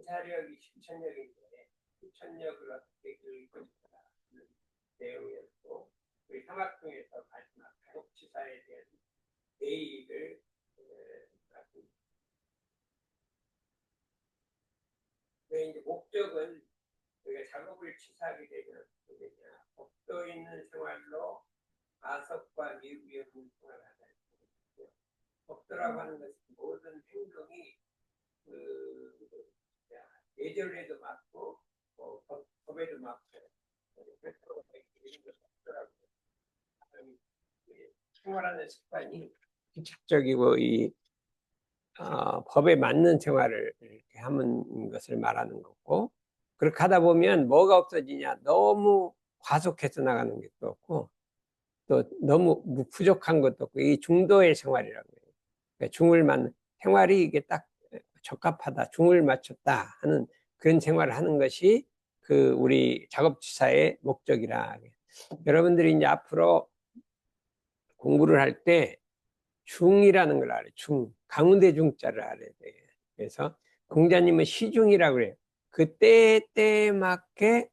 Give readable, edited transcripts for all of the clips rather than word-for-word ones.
인사력이 실천력인데 실천력을 어떻게 교육하는 내용이었고 우리 사막 중에서 마지막 작업치사에 대한 대의를 이제 목적은 우리가 작업을 치사하게 되면 법도 있는 생활로 가석과 미흡이 없는 생활을 하다. 법도라고 하는 것은 모든 행동이 예절에도 맞고 법에도 맞고 생활하는 습관이 규칙적이고 법에 맞는 생활을 이렇게 하는 것을 말하는 거고, 그렇게 하다 보면 뭐가 없어지냐, 너무 과속해서 나가는 것도 없고 또 너무 부족한 것도 없고, 이 중도의 생활이라고 해요. 그러니까 중을 맞는 생활이 이게 딱 적합하다, 중을 맞췄다 하는 그런 생활을 하는 것이 우리 작업치사의 목적이라. 여러분들이 이제 앞으로 공부를 할 때 중이라는 걸 알아요. 중, 가운데 중자를 알아야 돼요. 그래서 공자님은 시중이라고 그래요. 그때에 맞게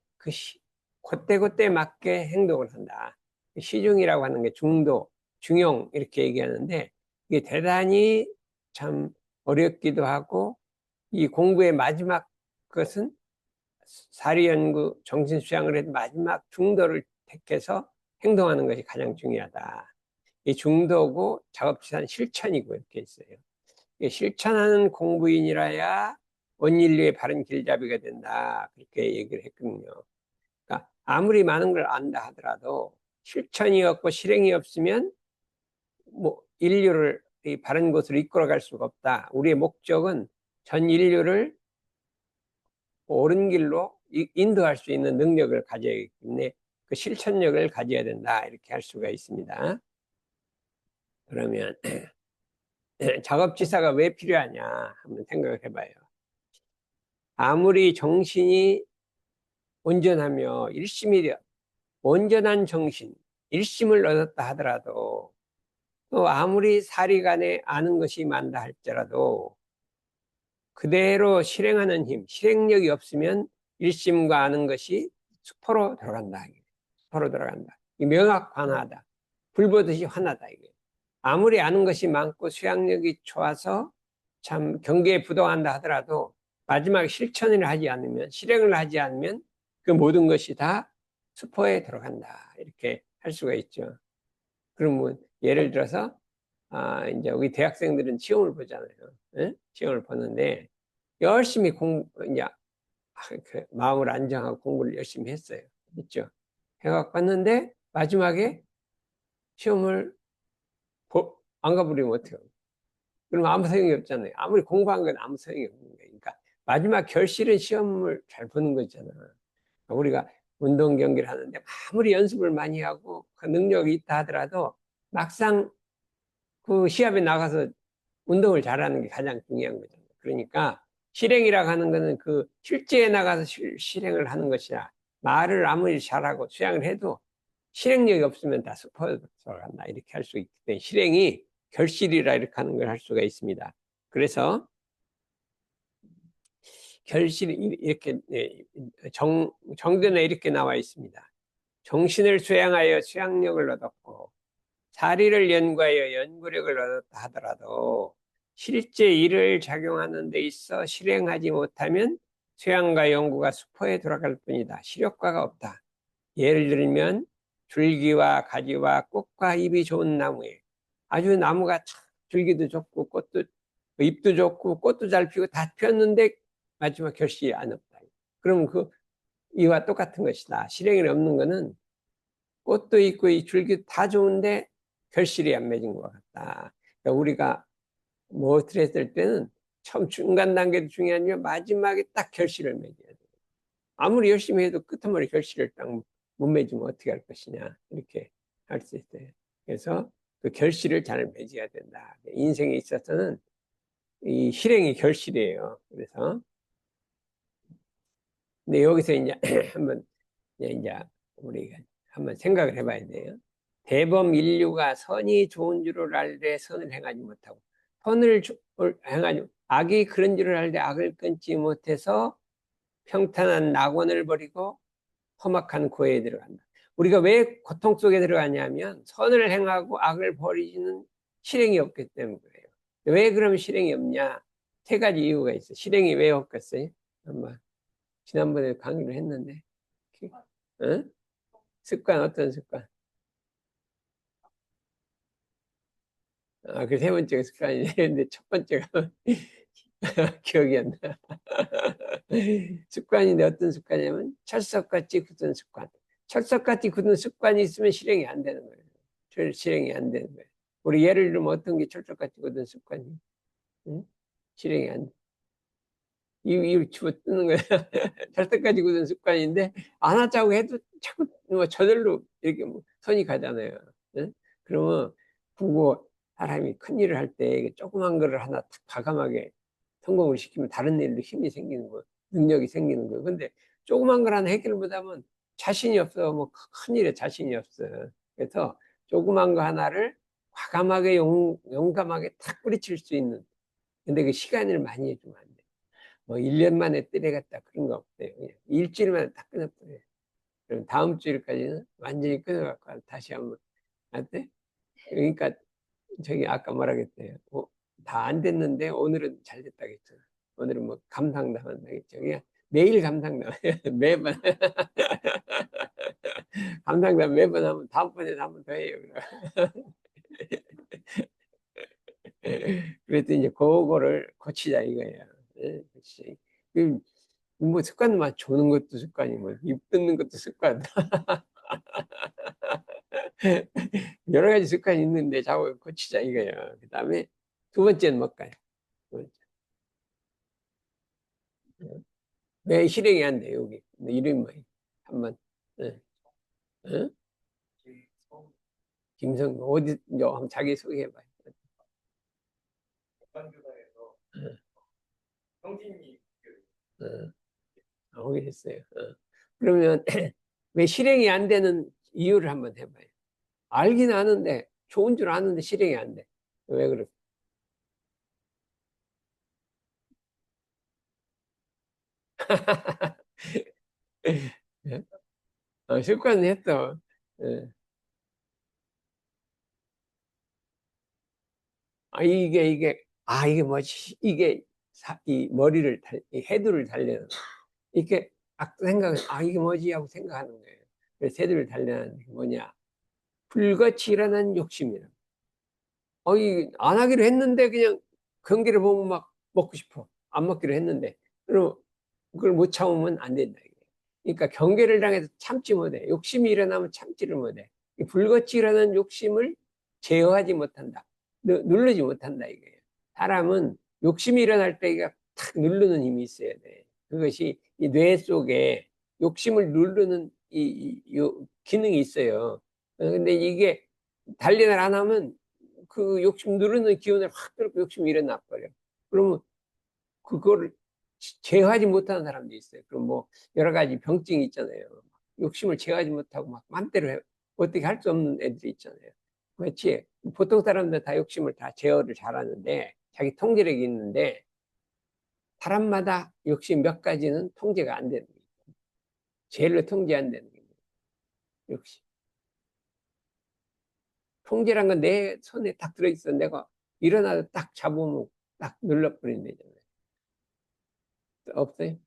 그때그때 맞게 행동을 한다. 시중이라고 하는 게 중도, 중용 이렇게 얘기하는데, 이게 대단히 참 어렵기도 하고, 이 공부의 마지막 것은 사리연구 정신수양을 해도 마지막 중도를 택해서 행동하는 것이 가장 중요하다. 이 중도고 작업치사는 실천이고 이렇게 있어요. 실천하는 공부인이라야 원인류의 바른 길잡이가 된다, 그렇게 얘기를 했거든요. 그러니까 아무리 많은 걸 안다 하더라도 실천이 없고 실행이 없으면 인류를 이 바른 곳으로 이끌어갈 수가 없다. 우리의 목적은 전 인류를 옳은 길로 인도할 수 있는 능력을 가져야 하기 때문에 그 실천력을 가져야 된다, 이렇게 할 수가 있습니다. 그러면 작업치사가 왜 필요하냐 한번 생각을 해봐요. 아무리 정신이 온전하며 온전한 정신, 일심을 얻었다 하더라도, 또 아무리 사리간에 아는 것이 많다 할지라도 그대로 실행하는 힘, 실행력이 없으면 일심과 아는 것이 수포로 들어간다. 수포로 들어간다. 명확관하다. 불보듯이 환하다. 아무리 아는 것이 많고 수양력이 좋아서 참 경계에 부동한다 하더라도 마지막에 실천을 하지 않으면, 실행을 하지 않으면 그 모든 것이 다 수포에 들어간다, 이렇게 할 수가 있죠. 그러면 예를 들어서 이제 우리 대학생들은 시험을 보잖아요. 네? 시험을 보는데 열심히 이제 마음을 안정하고 공부를 열심히 했어요. 그렇죠? 해갖고 봤는데 마지막에 시험을 안 가버리면 어떡해요? 그럼 아무 소용이 없잖아요. 아무리 공부한 건 아무 소용이 없는 거예요. 그러니까 마지막 결실은 시험을 잘 보는 거잖아. 우리가 운동 경기를 하는데 아무리 연습을 많이 하고 그 능력이 있다 하더라도 막상 그 시합에 나가서 운동을 잘하는 게 가장 중요한 거잖아요. 그러니까 실행이라고 하는 거는 그 실제에 나가서 실행을 하는 것이라, 말을 아무리 잘하고 수양을 해도 실행력이 없으면 다 수포로 들어간다, 이렇게 할 수 있기 때문에 실행이 결실이라 이렇게 하는 걸 할 수가 있습니다. 그래서 결실이 이렇게 정전에 이렇게 나와 있습니다. 정신을 수양하여 수양력을 얻었고 사리를 연구하여 연구력을 얻었다 하더라도 실제 일을 작용하는 데 있어 실행하지 못하면 수양과 연구가 수포에 돌아갈 뿐이다. 실효과가 없다. 예를 들면 줄기와 가지와 꽃과 잎이 좋은 나무에 아주 나무가 참 줄기도 좋고 잎도 좋고 꽃도 잘 피고 다 피었는데 마지막 결실이 안 없다. 그러면 이와 똑같은 것이다. 실행이 없는 것은 꽃도 있고 이 줄기도 다 좋은데 결실이 안 맺은 것 같다. 그러니까 우리가 무엇을 했을 때는 처음 중간 단계도 중요하지만 마지막에 딱 결실을 맺어야 돼. 아무리 열심히 해도 끝머리 결실을 딱 못 맺으면 어떻게 할 것이냐, 이렇게 할 수 있어요. 그래서 그 결실을 잘 맺어야 된다. 인생에 있어서는 이 실행이 결실이에요. 그래서 근데 여기서 이제 한번 이제 우리가 한번 생각을 해봐야 돼요. 대범 인류가 선이 좋은 줄을 알되 선을 행하지 못하고, 선을 행하지 악이 그런 줄을 알되 악을 끊지 못해서 평탄한 낙원을 버리고 험악한 고해에 들어간다. 우리가 왜 고통 속에 들어가냐면 선을 행하고 악을 버리는 실행이 없기 때문에 그래요. 왜 그러면 실행이 없냐? 세 가지 이유가 있어. 실행이 왜 없겠어요? 아마 지난번에 강의를 했는데, 어? 습관 어떤 습관? 아, 그 세 번째가 습관이네. 근데 첫 번째가 기억이 안 나. 습관인데 어떤 습관이냐면 철석같이 굳은 습관. 철석같이 굳은 습관이 있으면 실행이 안 되는 거예요. 실행이 안 되는 거예요. 우리 예를 들면 어떤 게 철석같이 굳은 습관이? 응? 실행이 안 돼. 이유 집어 뜨는 거야. 철석같이 굳은 습관인데 안 하자고 해도 자꾸 뭐 저절로 이렇게 뭐 손이 가잖아요. 응? 그러면 그거 사람이 큰 일을 할 때 조그만 거를 하나 탁 과감하게 성공을 시키면 다른 일도 힘이 생기는 거, 능력이 생기는 거예요. 근데 조그만 걸 하나 해결 못하면 자신이 없어. 뭐 큰 일에 자신이 없어. 그래서 조그만 거 하나를 과감하게 용감하게 탁 뿌리칠 수 있는. 근데 그 시간을 많이 해주면 안 돼. 뭐 1년 만에 때려갔다 그런 거 없대요. 그냥 일주일 만에 딱 끊어버려요. 그럼 다음 주일까지는 완전히 끊어갖고 다시 한번 어때? 그러니까 저기 아까 뭐라겠대요. 다 안 됐는데 오늘은 잘 됐다겠죠. 오늘은 뭐 감상당한다겠죠. 그냥 매일 감상당 매번 감상당 매번 하면 다음번에 한 번 더 해요. 그랬더니 이제 그거를 고치자 이거예요. 예, 고치자. 뭐 습관도 막 조는 것도 습관이고 입 뜯는 것도 습관. 여러 가지 습관이 있는데 자꾸 고치자 이거예요. 그다음에 두 번째는 뭘까요? 두 번째. 왜 실행이 안 돼, 여기? 이름이 뭐예요? 한번, 예. 어? 김성근, 어디, 한번 자기 소개해봐요. 어, 거기 했어요. 그러면 왜 실행이 안 되는 이유를 한번 해봐요. 알긴 아는데, 좋은 줄 아는데 실행이 안 돼. 왜 그럴까? 예? 습관은 했어. 예. 이게 뭐지? 이게 이 머리를 이 해두를 달려는 이렇게 이게 뭐지? 하고 생각하는 거예요. 그래서 해두를 달려는 게 뭐냐? 불같이 일어난 욕심이라. 안 하기로 했는데 그냥 경기를 보면 막 먹고 싶어. 안 먹기로 했는데. 그럼 그걸 못 참으면 안 된다. 이게. 그러니까 경계를 당해서 참지 못해. 욕심이 일어나면 참지를 못해. 이 불같이 일어난 욕심을 제어하지 못한다. 누르지 못한다 이거예요. 사람은 욕심이 일어날 때 이가 탁 누르는 힘이 있어야 돼. 그것이 이 뇌 속에 욕심을 누르는 기능이 있어요. 근데 이게 단련을 안 하면 그 욕심 누르는 기운을 확 들고 욕심이 일어나 버려. 그러면 그거를 제어하지 못하는 사람도 있어요. 그럼 뭐 여러 가지 병증이 있잖아요. 욕심을 제어하지 못하고 막 맘대로 어떻게 할 수 없는 애들이 있잖아요. 그렇지. 보통 사람들 다 욕심을 다 제어를 잘하는데 자기 통제력이 있는데 사람마다 욕심 몇 가지는 통제가 안 되는 거예요. 제일로 통제 안 되는 거예요. 욕심. 통제란 건 내 손에 딱 들어있어. 내가 일어나서 딱 잡으면 딱 눌러버리면 되잖아요. 없어요?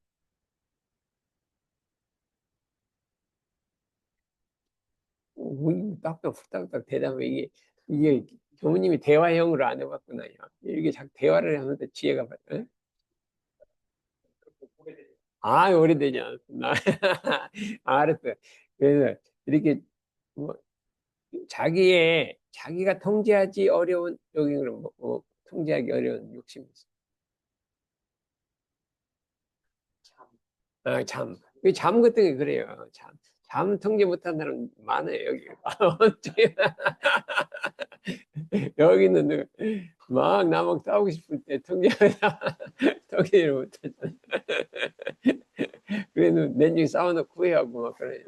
딱딱딱 대답해. 이게 교무님이 대화형으로 안 해봤구나. 이게 자꾸 대화를 하면서 지혜가, 어? 오래되지 않았구나. 알았어. 그래서 이렇게 뭐 자기가 통제하기 어려운 여기 통제하기 어려운 욕심이 있어. 잠. 잠 같은 게 그래요. 잠 통제 못한 사람 많아요, 여기. 여기는 막 나랑 싸우고 싶을 때 통제를 못하잖아. 그래도 맨중에 싸워놓고 후회하고 막 그래.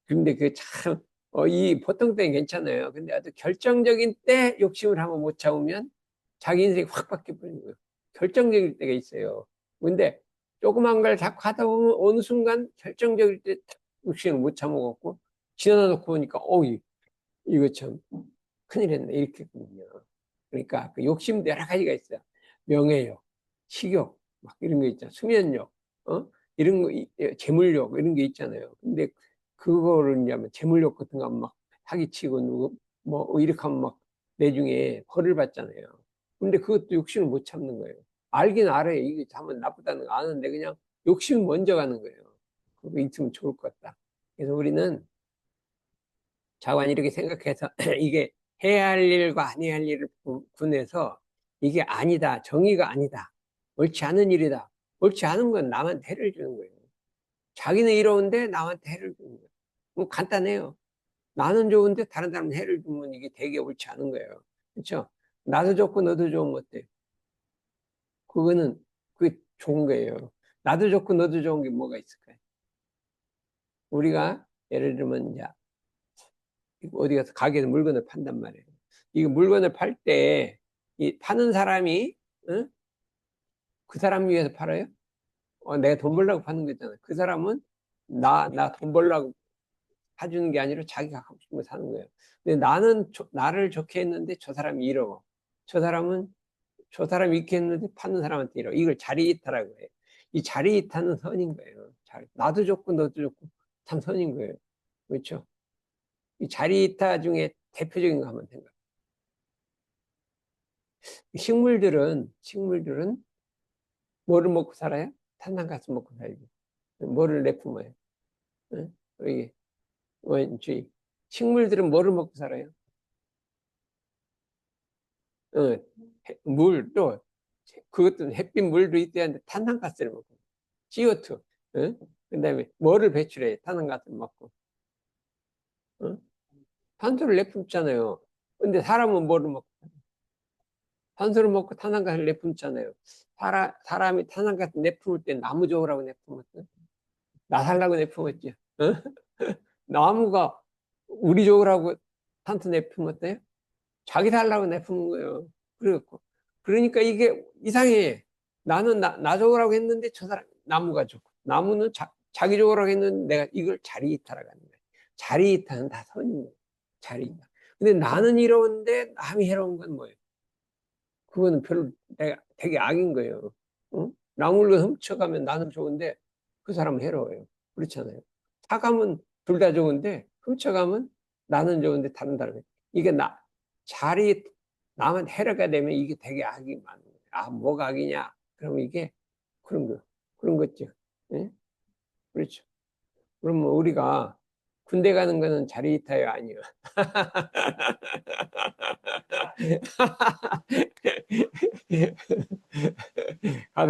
근데 그 참, 이 보통 때는 괜찮아요. 근데 아주 결정적인 때 욕심을 한번 못 참으면 자기 인생이 확 바뀌어버리는 거예요. 결정적일 때가 있어요. 근데 조그만 걸 자꾸 하다 보면 어느 순간 결정적일 때 육신을 못 참아갖고 지나다 놓고 보니까 이거 참 큰일 했네 이렇게 했거든요. 그러니까 그 욕심도 여러 가지가 있어요. 명예욕, 식욕, 막 이런 거 있잖아요. 수면욕, 이런 거, 재물욕 이런 게 있잖아요. 근데 그거를 이제 재물욕 같은 거 막 사기치고 누구 뭐 이렇게 하면 막 나중에 벌을 받잖아요. 근데 그것도 욕심을 못 참는 거예요. 알긴 알아요. 이게 하면 나쁘다는 거 아는데 그냥 욕심이 먼저 가는 거예요. 그거 있으면 좋을 것 같다. 그래서 우리는 자관 이렇게 생각해서 이게 해야 할 일과 안 해야 할 일을 분해서 이게 아니다, 정의가 아니다, 옳지 않은 일이다. 옳지 않은 건 남한테 해를 주는 거예요. 자기는 이로운데 남한테 해를 주는 거예요. 뭐 간단해요. 나는 좋은데 다른 사람 해를 주면 이게 되게 옳지 않은 거예요. 그렇죠? 나도 좋고 너도 좋으면 어때? 그거는 그게 좋은 거예요. 나도 좋고 너도 좋은 게 뭐가 있을까요? 우리가 예를 들면 이제 어디 가서 가게에서 물건을 판단 말이에요. 이 물건을 팔 때, 이 파는 사람이, 응? 그 사람 위해서 팔아요? 내가 돈 벌려고 파는 거잖아. 그 사람은 나 돈 벌려고 사주는 게 아니라 자기가 하고 싶은 거 사는 거예요. 근데 나는 나를 좋게 했는데 저 사람이 이러고, 저 사람은 저 사람이 이렇게 했는데 파는 사람한테 이러고, 이걸 자리이탈이라고 해요. 이 자리이탈은 선인 거예요. 나도 좋고 너도 좋고 참 선인 거예요. 그렇죠? 이 자리이탈 중에 대표적인 거 하면 된다. 식물들은 뭐를 먹고 살아요? 탄산가스 먹고 살지. 뭐를 내뿜어요? 응? 이게 원주의. 식물들은 뭐를 먹고 살아요? 어, 물, 또, 그것도 햇빛 물도 있어야 하는데 탄산가스를 먹고, CO2. 응? 그 다음에 뭐를 배출해? 탄산가스를 먹고. 응? 탄소를 내뿜잖아요. 근데 사람은 뭐를 먹고, 탄소를 먹고 탄산가스를 내뿜잖아요. 사람이 탄산가스 내뿜을 때 나무 좋으라고 내뿜었어? 나 살라고 내뿜었지. 응? 나무가 우리 좋으라고 탄소 내뿜었대요? 자기 살라고 내뿜은 거예요. 그래갖고. 그러니까 이게 이상해. 나는 나 좋으라고 했는데 저 사람, 나무가 좋고. 나무는 자기 좋으라고 했는데 내가 이걸 자리이탈하고 하는 거예요. 자리이탈은 다 선인 거예요. 자리이탈. 근데 나는 이로운데 남이 해로운 건 뭐예요? 그거는 별로 내가 되게 악인 거예요. 응? 나물로 훔쳐가면 나는 좋은데 그 사람은 해로워요. 그렇잖아요. 사감은 둘 다 좋은데 훔쳐가면 나는 좋은데 다른 사람이 이게 자리 나만 해로가 되면 이게 되게 악이 많은 거예요. 뭐가 악이냐? 그러면 이게 그런 거 그런 거죠. 예? 그렇죠. 그러면 우리가 군대 가는 거는 자리이탈이 아니에요.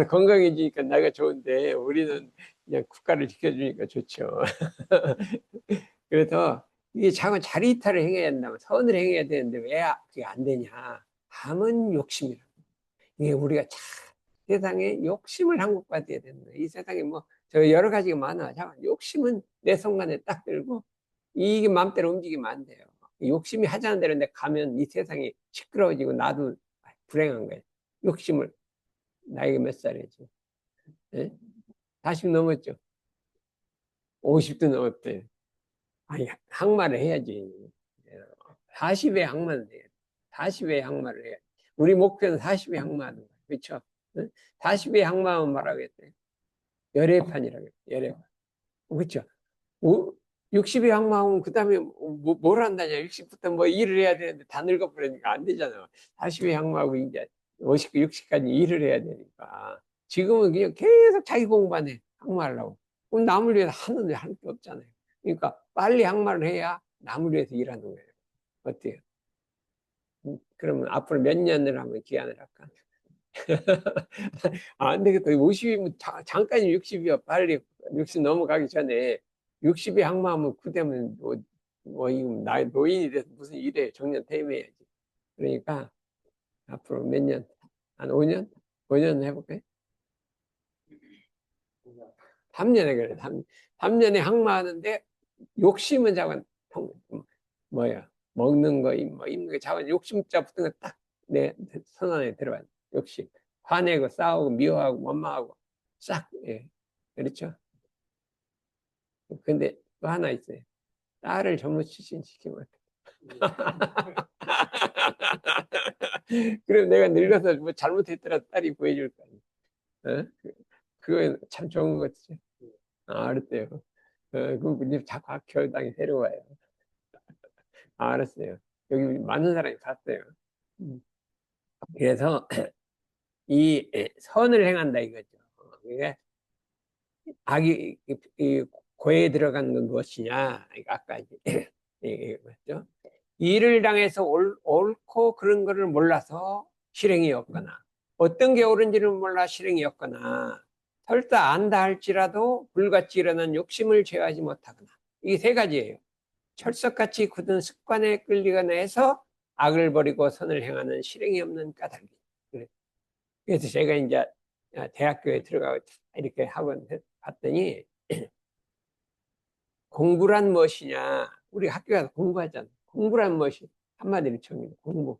건강해지니까 나가 좋은데 우리는 그냥 국가를 지켜주니까 좋죠. 그래서 이게 자꾸 자리이탈을 행해야 된다면 선을 행해야 되는데 왜 그게 안 되냐? 함은 욕심이라. 이게 우리가 참 세상에 욕심을 한국받아야 된다. 이 세상에 뭐 저 여러 가지가 많아. 잠깐 욕심은 내 손간에 딱 들고 이게 마음대로 움직이면 안 돼요. 욕심이 하자는 대로 내가 가면 이 세상이 시끄러워지고 나도 불행한 거예요. 욕심을 나이가 몇 살이지? 예? 40 넘었죠? 50도 넘었대. 아니, 항마를 해야지. 40에 항마를 해야 돼. 40에 항마를 해야 돼. 우리 목표는 40에 항마하는 거야. 그렇죠? 40에 항마하면 말하겠대. 열애판이라고 해. 열애판. 그렇죠? 60에 항마하면 그 다음에 뭘 한다냐. 60부터 뭐 일을 해야 되는데 다 늙어버리니까 안 되잖아. 40에 항마하고 이제 50, 60까지 일을 해야 되니까. 지금은 그냥 계속 자기 공부만 해. 항마하려고. 그럼 남을 위해서 하는데 할 게 없잖아요. 그러니까 빨리 항마를 해야 남을 위해서 일하는 거예요. 어때요? 그러면 앞으로 몇 년을 하면 기한을 할까? 안 되겠다. 50이면 잠깐 60이야. 빨리 60 넘어가기 전에 60이 항마하면 그때면 이거 나이 노인이 돼서 무슨 일해. 정년 퇴임해야지. 그러니까 앞으로 몇 년? 한 5년? 5년 해볼까요? 3년에 그래. 3년에 항마하는데 욕심은 자꾸 뭐야 먹는 거, 뭐 입는 거 자꾸 욕심자 붙은 거 딱 내 손 안에 들어와요. 욕심. 화내고 싸우고 미워하고 원망하고 싹. 예. 그렇죠. 근데 또 하나 있어요. 딸을 전부 출신시키면 그럼 내가 늙어서 뭐 잘못했더라 딸이 구해줄 거 아니야. 어? 그거 참 좋은 거죠. 아, 알았대요. 그럼 이제 자꾸 교당이 새로워요. 아, 알았어요. 여기 많은 사람이 봤어요. 그래서 이 선을 행한다 이거죠. 이게 악이 이 고에 들어간 건 무엇이냐? 아까 얘기했죠. 일을 당해서 옳고 그런 거를 몰라서 실행이 없거나 어떤 게 옳은지를 몰라 실행이 없거나 설사 안다 할지라도 불같이 일어난 욕심을 제어하지 못하거나 이게 세 가지예요. 철석같이 굳은 습관에 끌리거나 해서 악을 버리고 선을 행하는 실행이 없는 까닭이. 그래서 제가 이제 대학교에 들어가고 이렇게 학원 봤더니 공부란 무엇이냐? 우리 학교 가서 공부하잖아. 공부란 무엇이? 한마디로 정의해. 공부.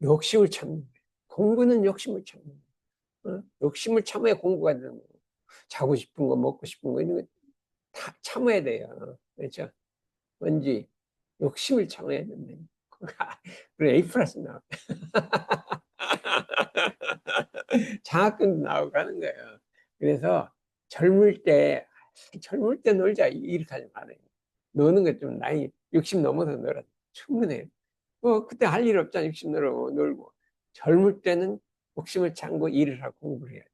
욕심을 참는 거예요. 공부는 욕심을 참는 거예요. 욕심을 참아야 공부가 되는 거예요. 자고 싶은 거, 먹고 싶은 거, 이런 거 다 참아야 돼요. 그렇죠? 뭔지 욕심을 참아야 된다. 그래, A 플러스 나와. 장학금도 나오고 하는 거예요. 그래서 젊을 때 놀자. 이렇게 하지 말아요. 노는 거 좀 나이 60 넘어서 놀아. 충분해요. 그때 할 일 없잖아. 60 놀고. 젊을 때는 욕심을 참고 일을 하고 공부를 해야 돼.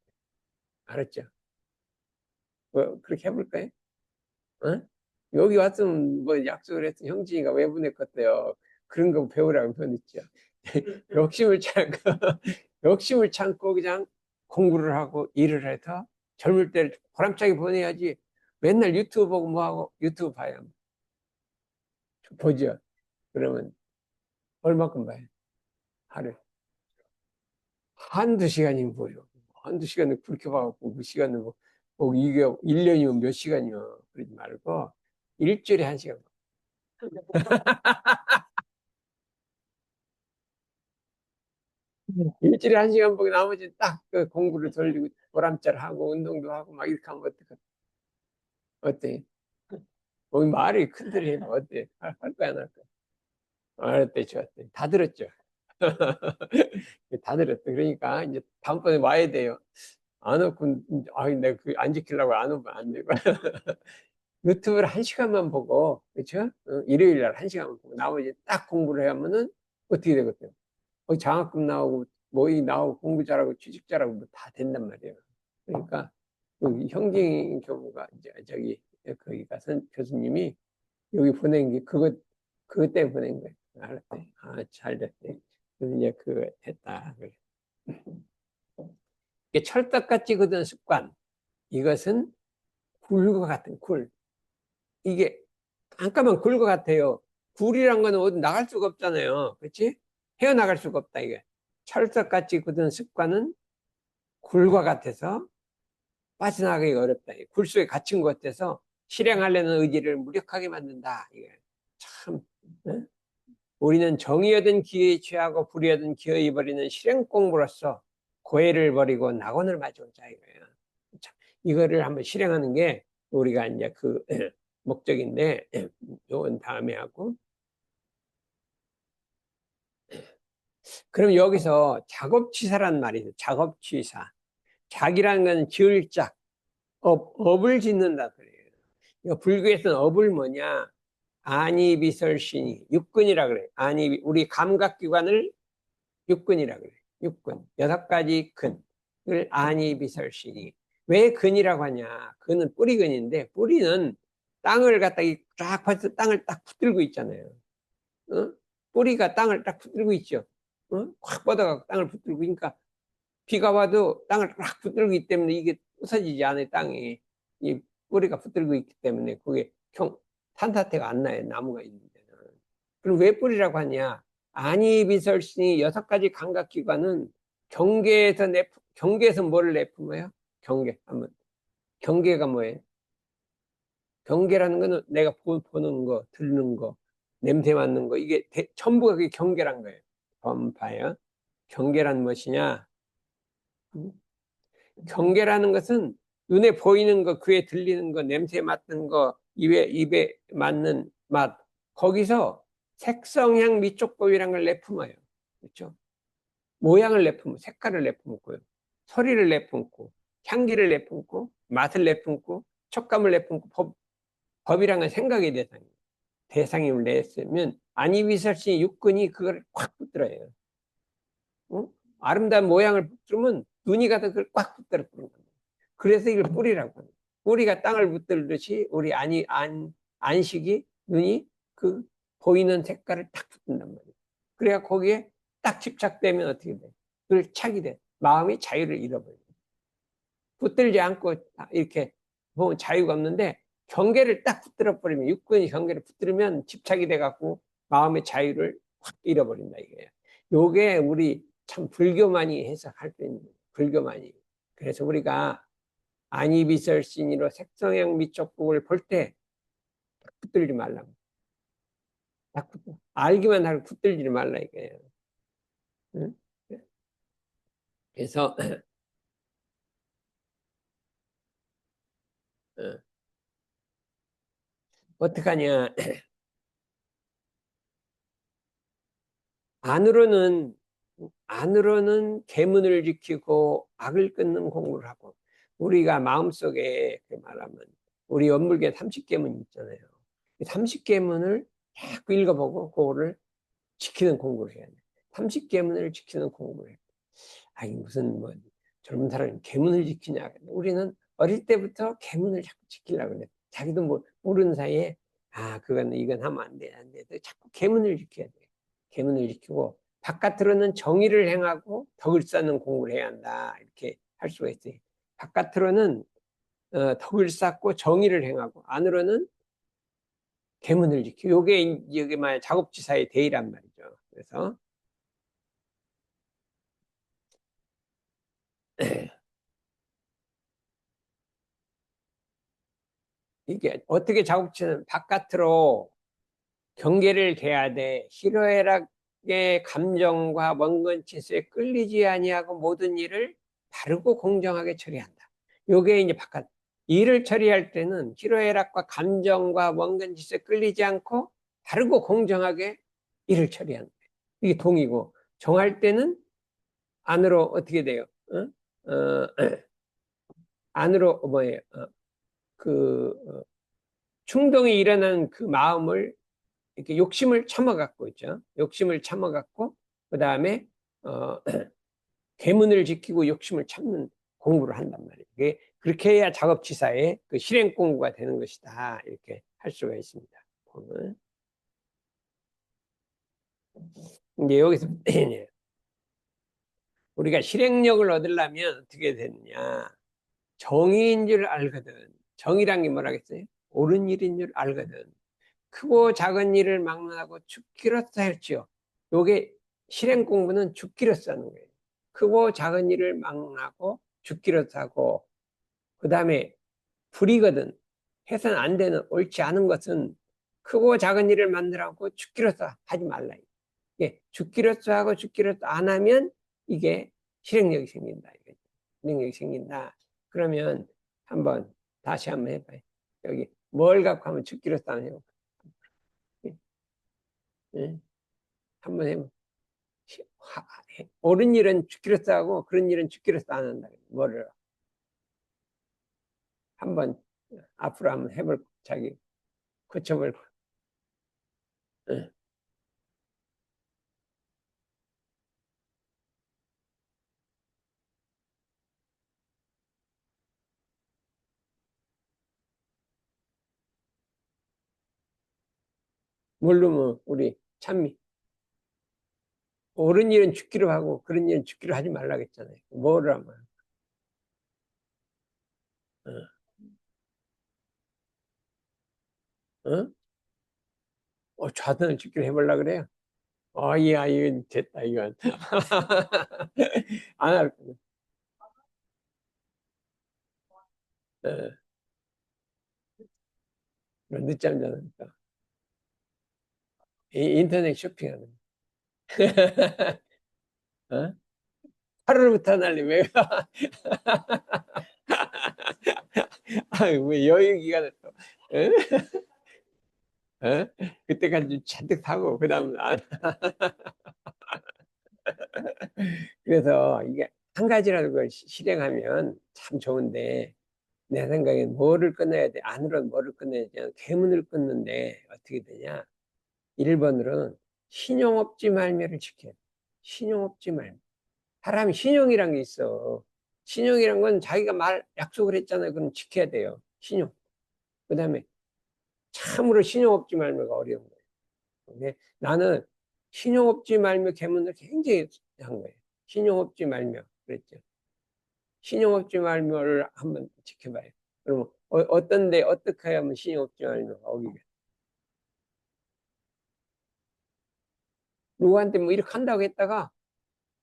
알았죠? 그렇게 해볼까요? 어? 여기 왔으면 뭐 약속을 했던 형진이가 왜 보냈겠대요. 그런 거 배우라고 보냈죠. 욕심을 참고, 욕심을 참고 그냥 공부를 하고 일을 해서 젊을 때를 보람차게 보내야지. 맨날 유튜브 보고 뭐 하고 유튜브 봐야 보죠. 그러면 얼마큼 봐요? 하루에. 한두 시간이면 뭐요? 한두 시간을 그렇게 봐갖고 그 시간을 뭐 이게 1년이면 몇 시간이요? 그러지 말고 일주일에 한 시간. 일주일에 한 시간 보고 나머지 딱 그 공부를 돌리고 보람잘 하고 운동도 하고 막 이렇게 하면 어때? 말이 큰소리 해도 어때? 할 거야, 안 할 거야? 알았대, 좋았대. 다 들었죠? 다 들었대. 그러니까 이제 다음번에 와야 돼요. 안 오고, 내가 안 지키려고 안 오면 안 되고. 유튜브를 한 시간만 보고, 그렇죠? 일요일 날 한 시간만 보고, 나머지 딱 공부를 하면은 어떻게 되겠어요? 장학금 나오고, 모의 나오고, 공부 잘하고, 취직 잘하고, 뭐 다 된단 말이에요. 그러니까, 형진 교무가, 이제, 거기 가서 교수님이 여기 보낸 게 그것 때문에 보낸 거예요. 알았대. 아, 잘 됐대. 그래서 이제 했다. 그래. 이게 철떡같이 굳은 습관. 이것은 굴과 같은 굴. 이게 잠깐만 굴과 같아요. 굴이란 건 어디 나갈 수가 없잖아요. 그렇지? 헤어나갈 수가 없다, 이게. 철석같이 굳은 습관은 굴과 같아서 빠져나가기 어렵다. 굴 속에 갇힌 것 같아서 실행하려는 의지를 무력하게 만든다. 이게 참. 네? 우리는 정의 얻은 기회에 취하고 불의 얻은 기회에 버리는 실행 공부로서 고해를 버리고 낙원을 맞이하자 이거예요. 참, 이거를 한번 실행하는 게 우리가 이제 목적인데, 요건 다음에 하고. 그럼 여기서 작업취사란 말이 있어요. 작업취사. 작이라는 건 지을 작, 업을 짓는다 그래요. 이거 불교에서는 업을 뭐냐? 안이비설신이 육근이라 그래요. 우리 감각기관을 육근이라 그래요. 육근. 6가지 근을 안이비설신이. 왜 근이라고 하냐? 근은 뿌리근인데 뿌리는 땅을 갖다 쫙 파서 땅을 딱 붙들고 있잖아요. 어? 뿌리가 땅을 딱 붙들고 있죠. 확 뻗어가고 땅을 붙들고, 그러니까 비가 와도 땅을 딱 붙들고 있기 때문에 이게 부서지지 않아요, 땅이. 이 뿌리가 붙들고 있기 때문에 그게 산사태가 안 나요, 나무가 있는 데는. 그럼 왜 뿌리라고 하냐? 안이비설신이 6가지 감각기관은 경계에서 뭐를 내뿜어요? 경계. 한번. 경계가 뭐예요? 경계라는 거는 내가 보는 거, 듣는 거, 냄새 맡는 거, 이게 전부가 그게 경계란 거예요. 범파요. 경계란 무엇이냐? 음? 경계라는 것은 눈에 보이는 거, 귀에 들리는 거, 냄새 맡는 거, 입에 맞는 맛, 거기서 색성향 미촉법이라는 걸 내품어요. 그렇죠? 모양을 내품고, 색깔을 내품고요. 소리를 내품고, 향기를 내품고, 맛을 내품고, 촉감을 내품고, 법이란 건 생각의 대상이에요. 대상임을 냈으면 안이비설신 육근이 그걸 꽉 붙들어요. 어? 아름다운 모양을 붙들면 눈이 가서 그걸 꽉 붙들어 버린 겁니다. 그래서 이걸 뿌리라고 합니다. 뿌리가 땅을 붙들듯이 우리 안식이 눈이 그 보이는 색깔을 딱 붙든단 말이에요. 그래야 거기에 딱 집착되면 어떻게 돼? 그걸 착이 돼. 마음이 자유를 잃어버려요. 붙들지 않고 이렇게 보면 자유가 없는데 경계를 딱 붙들어 버리면 육근이 경계를 붙들면 집착이 돼 갖고 마음의 자유를 확 잃어버린다 이거예요. 요게 우리 참 불교만이 해석할 수 있는 불교만이. 그래서 우리가 안이비설신이로 색성향 미촉국을 볼 때 붙들지 말라. 딱 알기만 하고 붙들지 말라 이거예요. 응? 그래서 어떡하냐. 안으로는 안으로는 계문을 지키고 악을 끊는 공부를 하고 우리가 마음속에 그 말하면 우리 연불계 30계문 있잖아요. 30계문을 자꾸 읽어보고 그거를 지키는 공부를 해야 돼. 30계문을 지키는 공부를 해. 아니 무슨 뭐 젊은 사람이 계문을 지키냐. 우리는 어릴 때부터 계문을 자꾸 지키려고 그래. 자기도 모르는 사이에 그건 이건 하면 안 돼. 안 돼. 자꾸 계문을 지켜야 돼. 계문을 지키고 바깥으로는 정의를 행하고 덕을 쌓는 공부를 해야 한다. 이렇게 할 수가 있어요. 바깥으로는 덕을 쌓고 정의를 행하고 안으로는 계문을 지키고 요게 여기 말 작업지사의 대의란 말이죠. 그래서 이게 어떻게 작업지는 바깥으로 경계를 개야 돼. 희로애락의 감정과 원근치수에 끌리지 아니하고 모든 일을 바르고 공정하게 처리한다. 요게 이제 바깥. 일을 처리할 때는 희로애락과 감정과 원근치수에 끌리지 않고 바르고 공정하게 일을 처리한다. 이게 동이고 정할 때는 안으로 어떻게 돼요? 어? 안으로 뭐예요? 충동이 일어나는 그 마음을 이렇게 욕심을 참아갖고 있죠. 욕심을 참아갖고 그 다음에 어, 계문을 지키고 욕심을 참는 공부를 한단 말이에요. 그렇게 해야 작업치사의 그 실행 공부가 되는 것이다. 이렇게 할 수가 있습니다. 보면. 이제 여기서 우리가 실행력을 얻으려면 어떻게 되느냐? 정의인 줄 알거든. 정의란 게 뭐라겠어요? 옳은 일인 줄 알거든. 크고 작은 일을 막론하고 죽기로써 할지요. 요게 실행 공부는 죽기로써 하는 거예요. 크고 작은 일을 막론하고 죽기로써 하고 그 다음에 불이거든. 해서는 안 되는 옳지 않은 것은 크고 작은 일을 만들어갖고 죽기로써 하지 말라. 예, 죽기로써 하고 죽기로써 안 하면 이게 실행력이 생긴다. 실행력이 생긴다. 그러면 한번 다시 한번 해봐요. 여기 뭘 갖고 하면 죽기로써 안 해요. 예? 한번 해봐. 옳은 일은 죽기로써 하고 그런 일은 죽기로써 안 한다. 뭐를 한번 앞으로 한번 해볼 자기 고쳐볼. 예. 모르면 우리 찬미 옳은 일은 죽기로 하고 그런 일은 죽기로 하지 말라고 했잖아요. 뭐를 하면 어? 어? 좌선을 죽기로 해보려고 그래요. 야, 이건 됐다, 이건. 안 할 거야. 어, 늦잠 자니까. 인터넷 쇼핑하는 거. 어? 하루부터 날리 왜? 왜 여유 기간에 또, 어? 어? 그때까지 잔뜩 사고, 그 다음, 그래서 이게 한 가지라도 그걸 실행하면 참 좋은데, 내 생각엔 뭐를 끊어야 돼? 안으로 뭐를 끊어야 돼? 계문을 끊는데 어떻게 되냐? 1번으로는 신용업지 말매를 지켜야 돼. 신용업지 말매. 사람이 신용이란 게 있어. 신용이란 건 자기가 약속을 했잖아요. 그럼 지켜야 돼요. 신용. 그 다음에 참으로 신용업지 말매가 어려운 거예요. 근데 나는 신용업지 말매 계문을 굉장히 한 거예요. 신용업지 말매. 그랬죠. 신용업지 말매를 한번 지켜봐요. 그러면 어떤데 어떻게 하면 신용업지 말매가 어기게? 누구한테 뭐 이렇게 한다고 했다가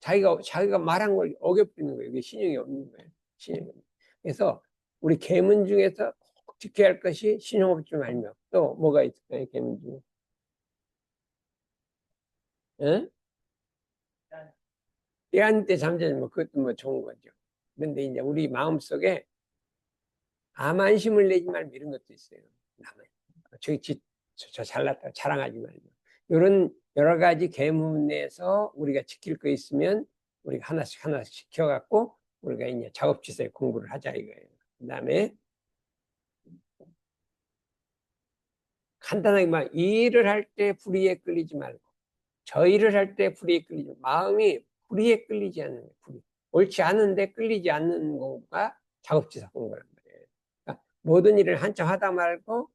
자기가 말한 걸 어겨버리는 거예요. 이게 신용이 없는 거예요. 신용이 없는. 그래서 우리 계문 중에서 꼭 지켜야 할 것이 신용업지 말매. 또 뭐가 있을까요? 계문 중에? 예? 때한 때 잠자면 그것도 뭐 좋은 거죠. 그런데 이제 우리 마음속에 암안심을 내지 말고 이런 것도 있어요. 남은 저 잘났다 자랑하지 말고 이런 여러 가지 계문에서 우리가 지킬 거 있으면 우리가 하나씩 하나씩 지켜갖고 우리가 이제 작업지서에 공부를 하자 이거예요. 그다음에 간단하게 말 일을 할 때 불의에 끌리지 말고 저 일을 할 때 불의에 끌리지 말고 마음이 불의에 끌리지 않는 거예요. 불의. 옳지 않은데 끌리지 않는 공부가 작업지사 공부란 말이에요. 그러니까 모든 일을 한참 하다 말고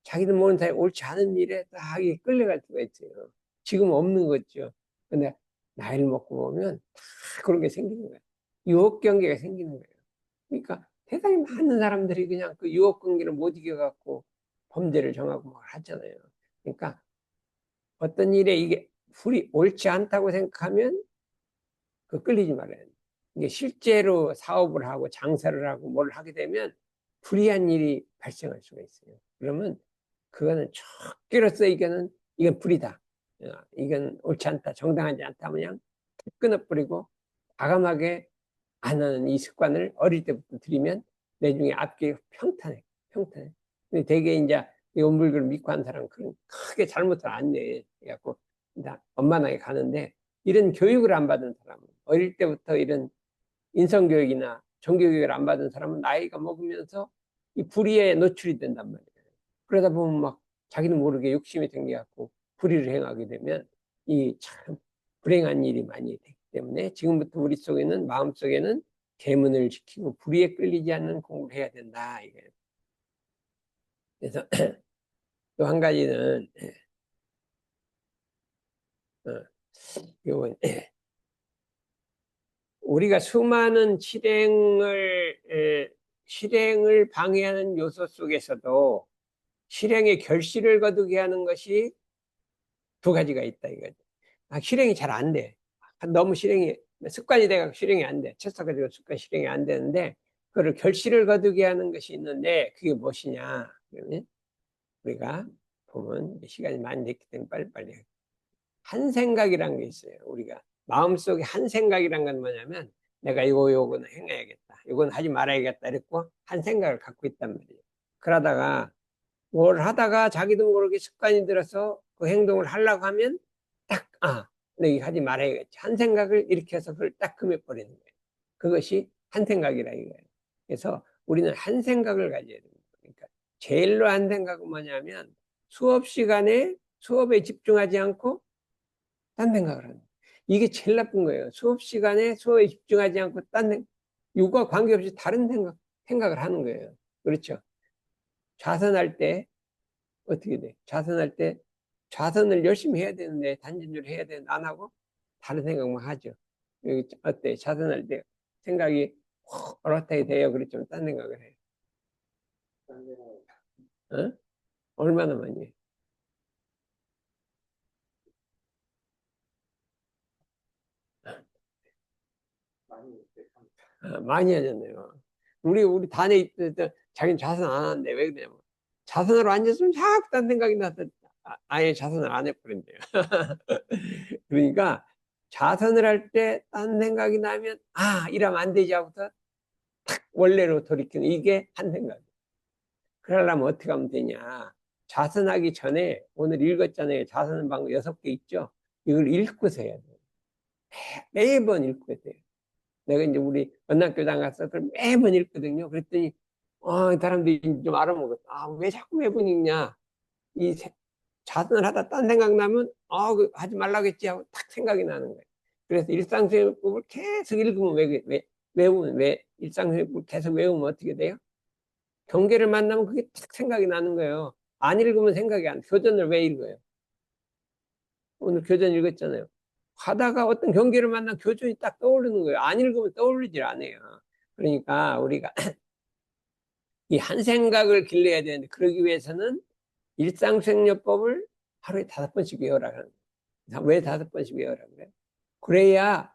자기도 모르는 사이에 옳지 않은 일에 딱 끌려갈 수가 있어요. 지금 없는 거죠. 근데 나이를 먹고 보면 다 그런 게 생기는 거예요. 유혹 경계가 생기는 거예요. 그러니까 세상에 많은 사람들이 그냥 그 유혹 경계를 못 이겨갖고 범죄를 정하고 막 하잖아요. 그러니까 어떤 일에 이게 불이 옳지 않다고 생각하면 그 끌리지 말아야 돼요. 이게 실제로 사업을 하고 장사를 하고 뭘 하게 되면 불이한 일이 발생할 수가 있어요. 그러면 그거는 적기로서 이건 불이다. 이건 옳지 않다. 정당하지 않다. 그냥 끊어버리고 과감하게 안 하는 이 습관을 어릴 때부터 들이면 나중에 앞뒤 평탄해. 평탄해. 근데 되게 이제 이 온불교를 믿고 한 사람은 그런 크게 잘못을 안 내. 그래갖고 엄마나게 가는데 이런 교육을 안 받은 사람은 어릴 때부터 이런 인성교육이나 종교교육을 안 받은 사람은 나이가 먹으면서 이 불의에 노출이 된단 말이에요. 그러다 보면 막 자기는 모르게 욕심이 생겨갖고 불의를 행하게 되면 이 참 불행한 일이 많이 되기 때문에 지금부터 우리 속에는 마음속에는 계문을 지키고 불의에 끌리지 않는 공부를 해야 된다 이거예요. 그래서 또 한 가지는 어, 요건 우리가 수많은 실행을 방해하는 요소 속에서도 실행의 결실을 거두게 하는 것이 두 가지가 있다 이거죠. 실행이 잘 안 돼. 너무 습관이 돼서 실행이 안 돼. 철석가지고 습관 실행이 안 되는데 그걸 결실을 거두게 하는 것이 있는데 그게 무엇이냐? 그러면 우리가 보면 시간이 많이 됐기 때문에 빨리빨리 한 생각이란 게 있어요. 우리가 마음속에 한 생각이란 건 뭐냐면 내가 요거는 행해야겠다. 요건 하지 말아야겠다. 이랬고 한 생각을 갖고 있단 말이에요. 그러다가 뭘 하다가 자기도 모르게 습관이 들어서 그 행동을 하려고 하면 내가 하지 말아야겠지. 한 생각을 일으켜서 그걸 딱 금해버리는 거예요. 그것이 한 생각이라 이거예요. 그래서 우리는 한 생각을 가져야 됩니다. 그러니까 제일로 한 생각은 뭐냐면 수업 시간에 수업에 집중하지 않고 딴 생각을 하는 거예요. 이게 제일 나쁜 거예요. 수업 시간에 수업에 집중하지 않고 딴 생각, 이거와 관계없이 다른 생각을 하는 거예요. 그렇죠. 좌선할 때 어떻게 돼? 좌선할 때 좌선을 열심히 해야 되는데 단전주를 해야 되는데 안 하고 다른 생각만 하죠. 여기 어때? 좌선할 때 생각이 어떻게 돼요? 그랬지만 딴 생각을 해요. 어? 얼마나 많이 해? 많이 하잖아요. 우리 단에 있을 때 자기는 좌선 안 하는데 왜 그러냐면 좌선으로 앉았으면 자꾸 딴 생각이 나서 아예 자선을 안 해버린대요. 그러니까 자선을 할 때 딴 생각이 나면 이러면 안 되지 하고서 원래로 돌이키는 이게 한 생각. 그러려면 어떻게 하면 되냐. 자선하기 전에 오늘 읽었잖아요. 자선 방법 6개 있죠. 이걸 읽고서 해야 돼요. 매번 읽고 돼요. 내가 이제 우리 언남교장 가서 그걸 매번 읽거든요. 그랬더니 사람들이 좀 알아먹었어. 왜 자꾸 매번 읽냐. 이 자선을 하다 딴 생각 나면 하지 말라겠지 하고 딱 생각이 나는 거예요. 그래서 일상생활법을 계속 읽으면 외우면 왜 일상생활법을 계속 외우면 어떻게 돼요? 경계를 만나면 그게 딱 생각이 나는 거예요. 안 읽으면 생각이 안 돼. 교전을 왜 읽어요? 오늘 교전 읽었잖아요. 하다가 어떤 경계를 만나면 교전이 딱 떠오르는 거예요. 안 읽으면 떠오르질 않아요. 그러니까 우리가 이 한 생각을 길러야 되는데 그러기 위해서는 일상생활법을 하루에 5번씩 외우라 하는 거예요. 왜 5번씩 외우라 그래요? 그래야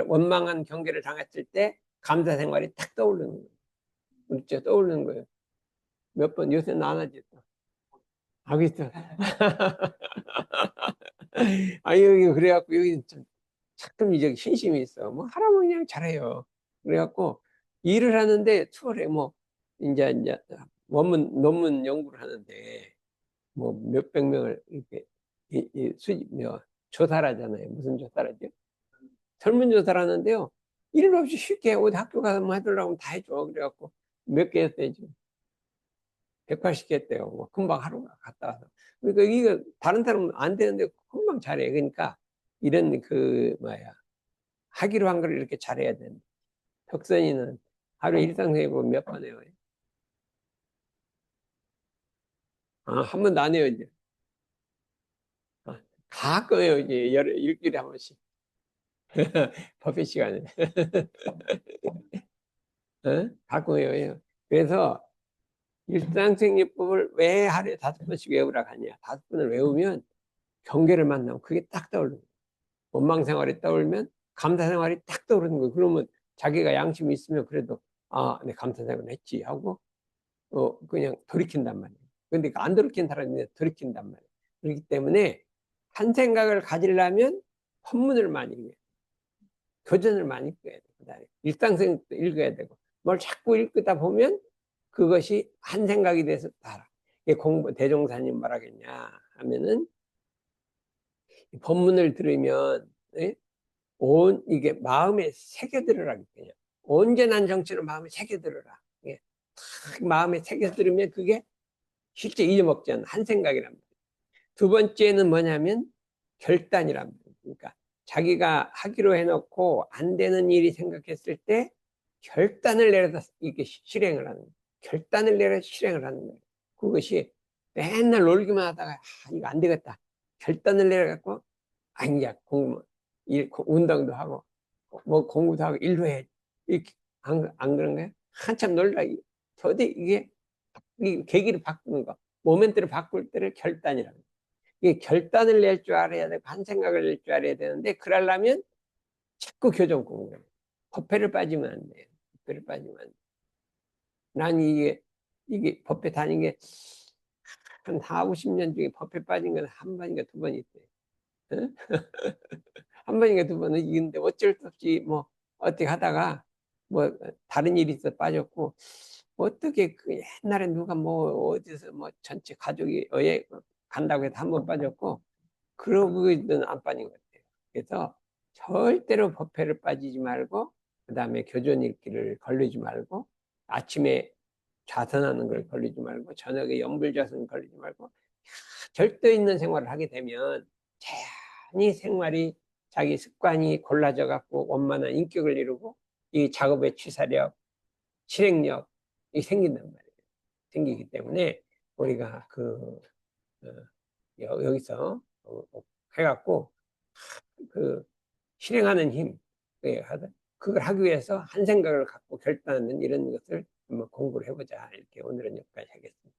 원망한 경계를 당했을 때 감사 생활이 딱 떠오르는 거예요. 그렇죠? 떠오르는 거예요. 몇 번 요새는 안 하지 또. 하고 있어. 여기 그래갖고 여기 좀 가끔 이제 신심이 있어. 뭐 하라면 그냥 잘해요. 그래갖고 일을 하는데 투어래 뭐 이제 논문 연구를 하는데 뭐 몇백 명을 이렇게 수집 조사를 하잖아요. 무슨 조사를 하죠? 설문조사를 하는데요. 일 없이 쉽게 어디 학교 가서 뭐 해달라고 하면 다 해줘. 그래갖고 몇 개 했어요, 지금. 180개 했대요. 뭐 금방 하루가 갔다 와서. 그러니까 이거 다른 사람은 안 되는데 금방 잘해. 그러니까 이런 하기로 한 걸 이렇게 잘해야 되는데. 혁선이는 하루 일상생활 몇 번 해요? 한 번도 안 해요, 이제. 가끔 해요, 이제. 일주일에 한 번씩. 버핏 시간에. 가끔 해요. 그래서 일상생활법을 왜 하루에 5번씩 외우라고 하냐. 5번을 외우면 경계를 만나면 그게 딱 떠오르는 거예요. 원망생활이 떠오르면 감사생활이 딱 떠오르는 거예요. 그러면 자기가 양심이 있으면 그래도 내 감사생활을 했지 하고 그냥 돌이킨단 말이에요. 근데 안 돌이킨 사람이 돌이킨단 말이에요. 그렇기 때문에 한 생각을 가지려면 본문을 많이 읽어야 돼요. 교전을 많이 읽어야 돼요. 그다음에 일상생활도 읽어야 되고 뭘 자꾸 읽다 보면 그것이 한 생각이 돼서 따라. 대종사님 말하겠냐 하면은 본문을 들으면 이게 마음에 새겨들으라 그랬거든요. 온전한 정치로 마음에 새겨들으라. 마음에 새겨들으면 그게 실제 잊어먹지 않는 한 생각이랍니다. 두 번째는 뭐냐면 결단이랍니다. 그러니까 자기가 하기로 해놓고 안 되는 일이 생각했을 때 결단을 내려서 이게 실행을 하는 거예요. 결단을 내려 실행을 하는 거예요. 그것이 맨날 놀기만 하다가 이거 안 되겠다. 결단을 내려갖고 이제 운동도 하고 뭐 공부도 하고 일도 해. 이렇게 안 그런가요? 한참 놀다 도대 이게 이 계기를 바꾸는 거, 모멘트를 바꿀 때를 결단이라고. 이게 결단을 낼 줄 알아야 되고 한 생각을 낼 줄 알아야 되는데 그러려면 자꾸 교정 공부를. 법회를 빠지면 안 돼요. 법회를 빠지면 안 돼. 난 이게 법회 다닌 게 한 4, 50년 중에 법회 빠진 건 한 번인가 두 번 있어요. 응? 한 번인가 두 번은 이긴데 어쩔 수 없이 뭐 어떻게 하다가 뭐 다른 일이 있어 빠졌고 어떻게 그 옛날에 누가 뭐 어디서 뭐 전체 가족이 여행 간다고 해서 한 번 빠졌고 그러고는 안 빠진 것 같아요. 그래서 절대로 법회를 빠지지 말고 그다음에 교전 읽기를 걸리지 말고 아침에 좌선하는 걸 걸리지 말고 저녁에 영불좌선 걸리지 말고 절도 있는 생활을 하게 되면 자연히 생활이 자기 습관이 골라져 갖고 원만한 인격을 이루고 이 작업의 취사력, 실행력이 생긴단 말이에요. 생기기 때문에 우리가 여기서 해갖고 그 실행하는 힘, 그걸 하기 위해서 한 생각을 갖고 결단하는 이런 것을 한번 공부를 해보자. 이렇게 오늘은 여기까지 하겠습니다.